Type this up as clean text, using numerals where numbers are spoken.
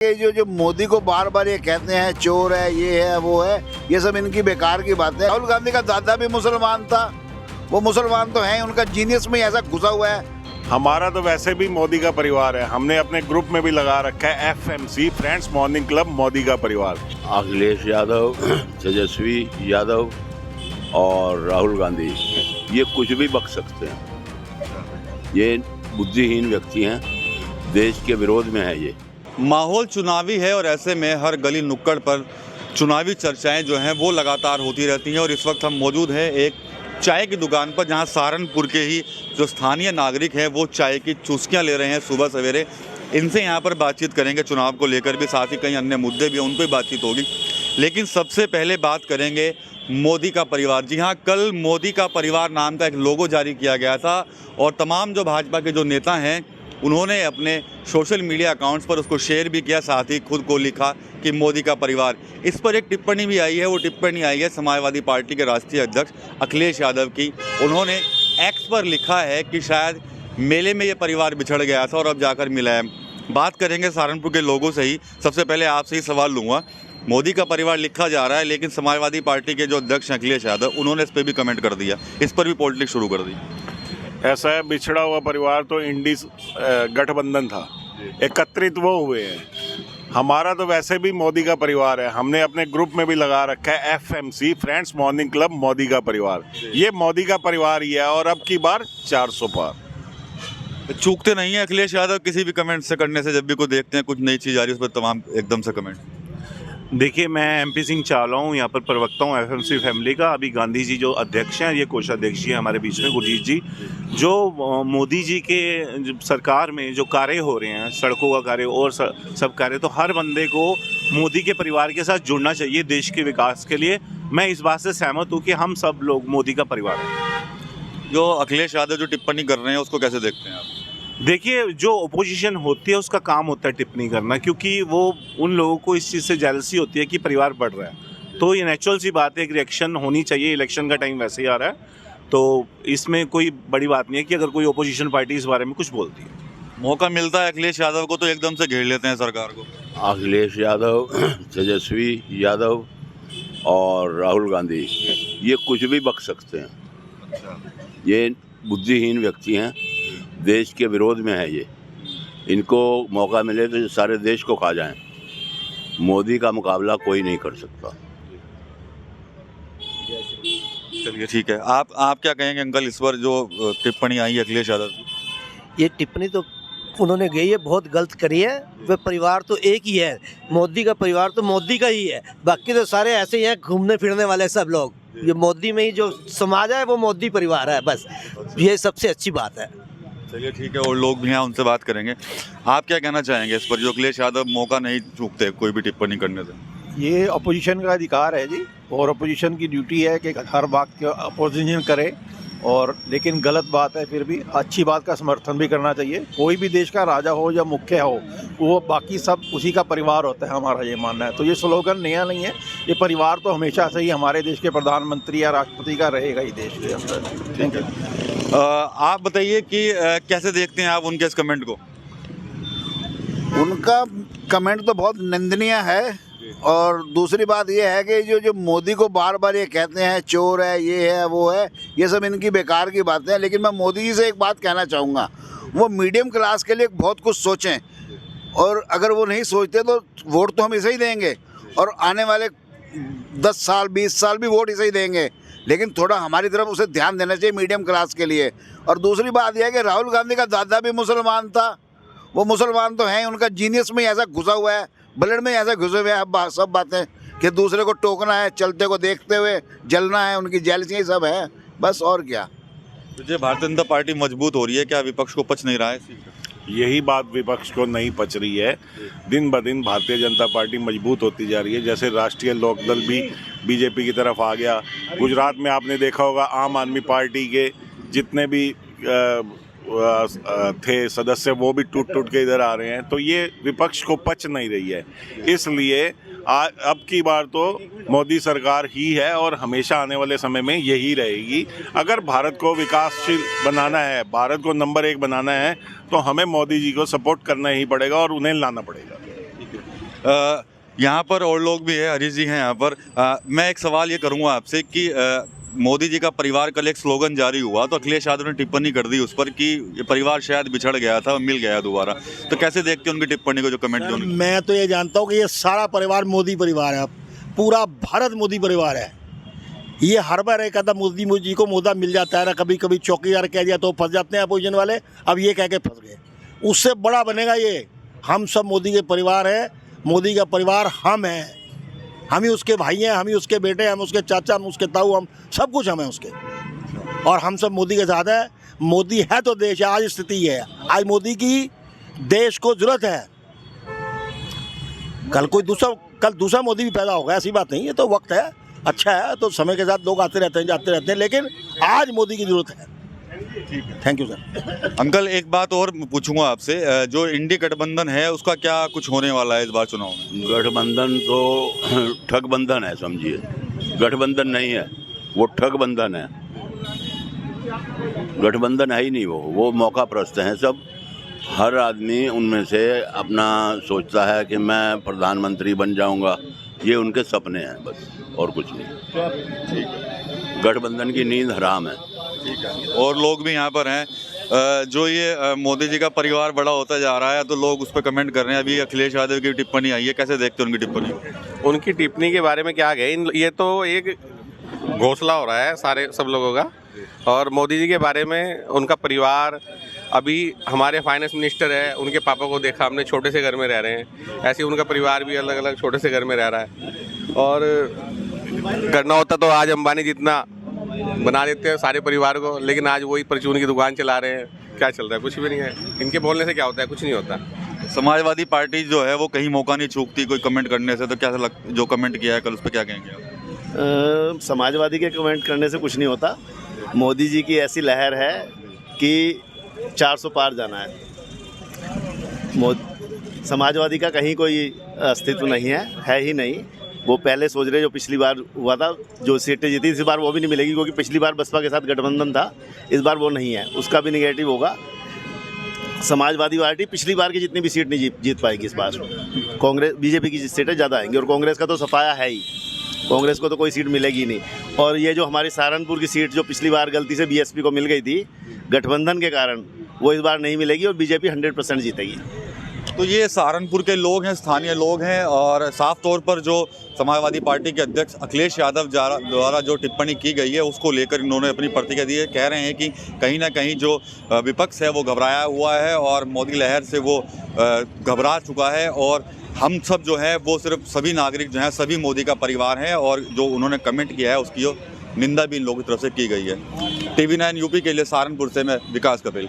ये जो मोदी को बार बार ये कहते हैं चोर है, ये है, वो है, ये सब इनकी बेकार की बातें। राहुल गांधी का दादा भी मुसलमान था, वो मुसलमान तो हैं, उनका जीनियस में ऐसा घुसा हुआ है। हमारा तो वैसे भी मोदी का परिवार है, हमने अपने ग्रुप में भी लगा रखा है FMC friends morning club Modi का परिवार। अखिलेश यादव, तेजस्वी यादव और राहुल गांधी ये कुछ भी बक सकते हैं। ये बुद्धिहीन व्यक्ति हैं, देश के विरोध में है। ये माहौल चुनावी है और ऐसे में हर गली नुक्कड़ पर चुनावी चर्चाएं जो हैं वो लगातार होती रहती हैं। और इस वक्त हम मौजूद हैं एक चाय की दुकान पर, जहां सहारनपुर के ही जो स्थानीय नागरिक हैं वो चाय की चुस्कियां ले रहे हैं सुबह सवेरे। इनसे यहां पर बातचीत करेंगे चुनाव को लेकर भी, साथ ही कई अन्य मुद्दे भी हैं, उन पर बातचीत होगी। लेकिन सबसे पहले बात करेंगे मोदी का परिवार। जी हाँ, कल मोदी का परिवार नाम का एक लोगो जारी किया गया था और तमाम जो भाजपा के जो नेता हैं उन्होंने अपने सोशल मीडिया अकाउंट्स पर उसको शेयर भी किया, साथ ही खुद को लिखा कि मोदी का परिवार। इस पर एक टिप्पणी भी आई है, वो टिप्पणी आई है समाजवादी पार्टी के राष्ट्रीय अध्यक्ष अखिलेश यादव की। उन्होंने एक्स पर लिखा है कि शायद मेले में ये परिवार बिछड़ गया था और अब जाकर मिला है। बात करेंगे सहारनपुर के लोगों से ही। सबसे पहले आपसे ही सवाल लूँगा, मोदी का परिवार लिखा जा रहा है लेकिन समाजवादी पार्टी के जो अध्यक्ष हैं अखिलेश यादव, उन्होंने इस पर भी कमेंट कर दिया, इस पर भी पॉलिटिक्स शुरू कर दी। ऐसा है, बिछड़ा हुआ परिवार तो इंडीज गठबंधन था, एकत्रित वो हुए हैं। हमारा तो वैसे भी मोदी का परिवार है, हमने अपने ग्रुप में भी लगा रखा है FMC friends morning club Modi का परिवार। ये मोदी का परिवार ही है और अब की बार 400 पार। चूकते नहीं है अखिलेश यादव किसी भी कमेंट से करने से, जब भी कोई देखते हैं कुछ नई चीज़ आ रही है उस पर तमाम एकदम से कमेंट। देखिए, मैं MP सिंह चावला हूँ, यहाँ पर प्रवक्ता हूँ FMC फैमिली का। अभी गांधी जी जो अध्यक्ष हैं, ये कोषाध्यक्ष जी हैं हमारे बीच में, गुरजीत जी। जो मोदी जी के सरकार में जो कार्य हो रहे हैं, सड़कों का कार्य और सब कार्य, तो हर बंदे को मोदी के परिवार के साथ जुड़ना चाहिए देश के विकास के लिए। मैं इस बात से सहमत हूँ कि हम सब लोग मोदी का परिवार हैं। जो अखिलेश यादव जो टिप्पणी कर रहे हैं उसको कैसे देखते हैं आप? देखिए, जो ओपोजिशन होती है उसका काम होता है टिप्पणी करना, क्योंकि वो उन लोगों को इस चीज़ से जेलसी होती है कि परिवार बढ़ रहा है। तो ये नेचुरल सी बात है, एक रिएक्शन होनी चाहिए। इलेक्शन का टाइम वैसे ही आ रहा है, तो इसमें कोई बड़ी बात नहीं है कि अगर कोई ओपोजिशन पार्टी इस बारे में कुछ बोलती है। मौका मिलता है अखिलेश यादव को तो एकदम से घेर लेते हैं सरकार को। अखिलेश यादव, तेजस्वी यादव और राहुल गांधी ये कुछ भी बक सकते हैं। ये बुद्धिहीन व्यक्ति हैं, देश के विरोध में है। ये इनको मौका मिले तो सारे देश को खा जाएं। मोदी का मुकाबला कोई नहीं कर सकता। चलिए ठीक है, आप क्या कहेंगे अंकल इस पर जो टिप्पणी आई है अखिलेश यादव की? ये टिप्पणी तो उन्होंने गई है, बहुत गलत करी है। वे परिवार तो एक ही है, मोदी का परिवार तो मोदी का ही है, बाकी तो सारे ऐसे ही हैं घूमने फिरने वाले सब लोग। ये मोदी में ही जो समाज है वो मोदी परिवार है, बस ये सबसे अच्छी बात है। चलिए ठीक है, और लोग भी हैं उनसे बात करेंगे। आप क्या कहना चाहेंगे इस पर जो अखिलेश यादव मौका नहीं चूकते कोई भी टिप्पणी करने से? ये अपोजिशन का अधिकार है जी, और अपोजिशन की ड्यूटी है कि हर बात के अपोजिशन करे, और लेकिन गलत बात है फिर भी अच्छी बात का समर्थन भी करना चाहिए। कोई भी देश का राजा हो या मुख्य हो, वो बाकी सब उसी का परिवार होता है, हमारा ये मानना है। तो ये स्लोगन नया नहीं है, ये परिवार तो हमेशा से ही हमारे देश के प्रधानमंत्री या राष्ट्रपति का रहेगा ही देश के अंदर। Thank you. आप बताइए कि कैसे देखते हैं आप उनके इस कमेंट को? उनका कमेंट तो बहुत निंदनीय है, और दूसरी बात ये है कि जो मोदी को बार बार ये कहते हैं चोर है, ये है, वो है, ये सब इनकी बेकार की बातें हैं। लेकिन मैं मोदी जी से एक बात कहना चाहूँगा, वो मीडियम क्लास के लिए बहुत कुछ सोचें, और अगर वो नहीं सोचते तो वोट तो हम इसे ही देंगे, और आने वाले 10 साल 20 साल भी वोट इसे ही देंगे। लेकिन थोड़ा हमारी तरफ उसे ध्यान देना चाहिए मीडियम क्लास के लिए। और दूसरी बात यह है कि राहुल गांधी का दादा भी मुसलमान था, वो मुसलमान तो हैं, उनका जीनियस में ऐसा घुसा हुआ है, ब्लड में ऐसा घुसे हुए हैं सब बातें कि दूसरे को टोकना है, चलते को देखते हुए जलना है, उनकी जेलसी सब है, बस और क्या। तो भारतीय जनता पार्टी मजबूत हो रही है, क्या विपक्ष को पच नहीं रहा है? यही बात विपक्ष को नहीं पच रही है। दिन ब दिन भारतीय जनता पार्टी मजबूत होती जा रही है। जैसे राष्ट्रीय लोकदल भी BJP की तरफ आ गया। गुजरात में आपने देखा होगा आम आदमी पार्टी के जितने भी थे सदस्य, वो भी टूट के इधर आ रहे हैं। तो ये विपक्ष को पच नहीं रही है, इसलिए अब की बार तो मोदी सरकार ही है और हमेशा आने वाले समय में यही रहेगी। अगर भारत को विकासशील बनाना है, भारत को नंबर 1 बनाना है, तो हमें मोदी जी को सपोर्ट करना ही पड़ेगा और उन्हें लाना पड़ेगा। यहाँ पर और लोग भी है, हरीश जी हैं यहाँ पर। मैं एक सवाल ये करूँगा आपसे कि मोदी जी का परिवार कल एक स्लोगन जारी हुआ तो अखिलेश यादव ने टिप्पणी कर दी उस पर कि ये परिवार शायद बिछड़ गया था और मिल गया दोबारा, तो कैसे देखते हैं उनकी टिप्पणी को, जो कमेंट जो उन्होंने? मैं तो ये जानता हूँ कि ये सारा परिवार मोदी परिवार है, पूरा भारत मोदी परिवार है। ये हर बार एक आधा मोदी जी को मुद्दा मिल जाता है ना, कभी कभी चौकीदार कह दिया तो फंस जाते हैं अपोजिशन वाले, अब ये कह के फंस गए। उससे बड़ा बनेगा ये, हम सब मोदी के परिवार है, मोदी का परिवार हम हैं, हम ही उसके भाई हैं, हम ही उसके बेटे, हम उसके चाचा, हम उसके ताऊ, हम सब कुछ हम हैं उसके, और हम सब मोदी के साथ है। मोदी है तो देश है, आज स्थिति है, आज मोदी की देश को जरूरत है। कल दूसरा मोदी भी पैदा होगा, ऐसी बात नहीं है, तो वक्त है, अच्छा है, तो समय के साथ लोग आते रहते हैं जाते रहते हैं, लेकिन आज मोदी की जरूरत है। Thank you sir. अंकल एक बात और पूछूंगा आपसे, जो इंडी गठबंधन है उसका क्या कुछ होने वाला है इस बार चुनाव में? गठबंधन तो ठगबंधन है, समझिए, गठबंधन नहीं है, वो ठगबंधन है। गठबंधन है ही नहीं, वो मौका प्रस्त हैं सब। हर आदमी उनमें से अपना सोचता है कि मैं प्रधानमंत्री बन जाऊंगा, ये उनके सपने हैं बस, और कुछ नहीं। गठबंधन की नींद हराम है। और लोग भी यहाँ पर हैं, जो ये मोदी जी का परिवार बड़ा होता जा रहा है तो लोग उस पर कमेंट कर रहे हैं। अभी अखिलेश यादव की टिप्पणी आई है, कैसे देखते हैं उनकी टिप्पणी? उनकी टिप्पणी के बारे में क्या कहे, ये तो एक घोंसला हो रहा है सारे सब लोगों का। और मोदी जी के बारे में, उनका परिवार, अभी हमारे फाइनेंस मिनिस्टर है, उनके पापा को देखा हमने, छोटे से घर में रह रहे हैं, ऐसे उनका परिवार भी अलग अलग छोटे से घर में रह रहा है। और करना होता तो आज अंबानी जितना बना देते हैं सारे परिवार को, लेकिन आज वही परचून की दुकान चला रहे हैं। क्या चल रहा है? कुछ भी नहीं है। इनके बोलने से क्या होता है? कुछ नहीं होता। समाजवादी पार्टी जो है वो कहीं मौका नहीं चूकती कोई कमेंट करने से, तो क्या जो कमेंट किया है कल उस पर क्या कहेंगे आप? समाजवादी के कमेंट करने से कुछ नहीं होता। मोदी जी की ऐसी लहर है कि 400 पार जाना है। समाजवादी का कहीं कोई अस्तित्व नहीं है ही नहीं। वो पहले सोच रहे, जो पिछली बार हुआ था, जो सीटें जीती इस बार वो भी नहीं मिलेगी, क्योंकि पिछली बार बसपा के साथ गठबंधन था, इस बार वो नहीं है, उसका भी निगेटिव होगा। समाजवादी पार्टी पिछली बार की जितनी भी सीट नहीं जीत पाएगी इस बार। कांग्रेस बीजेपी की सीटें ज़्यादा आएंगी, और कांग्रेस का तो सफाया है ही, कांग्रेस को तो कोई सीट मिलेगी नहीं। और ये जो हमारी सहारनपुर की सीट जो पिछली बार गलती से बीएसपी को मिल गई थी गठबंधन के कारण, वो इस बार नहीं मिलेगी, और बीजेपी 100% जीतेगी। तो ये सहारनपुर के लोग हैं, स्थानीय लोग हैं, और साफ तौर पर जो समाजवादी पार्टी के अध्यक्ष अखिलेश यादव द्वारा जो टिप्पणी की गई है उसको लेकर इन्होंने अपनी प्रतिक्रिया दी है। कह रहे हैं कि कहीं ना कहीं जो विपक्ष है वो घबराया हुआ है और मोदी लहर से वो घबरा चुका है, और हम सब जो है वो सिर्फ सभी नागरिक जो हैं सभी मोदी का परिवार हैं, और जो उन्होंने कमेंट किया है उसकी निंदा भी इन लोगों की तरफ से की गई है। TV9 यूपी के लिए सहारनपुर से मैं विकास कपिल।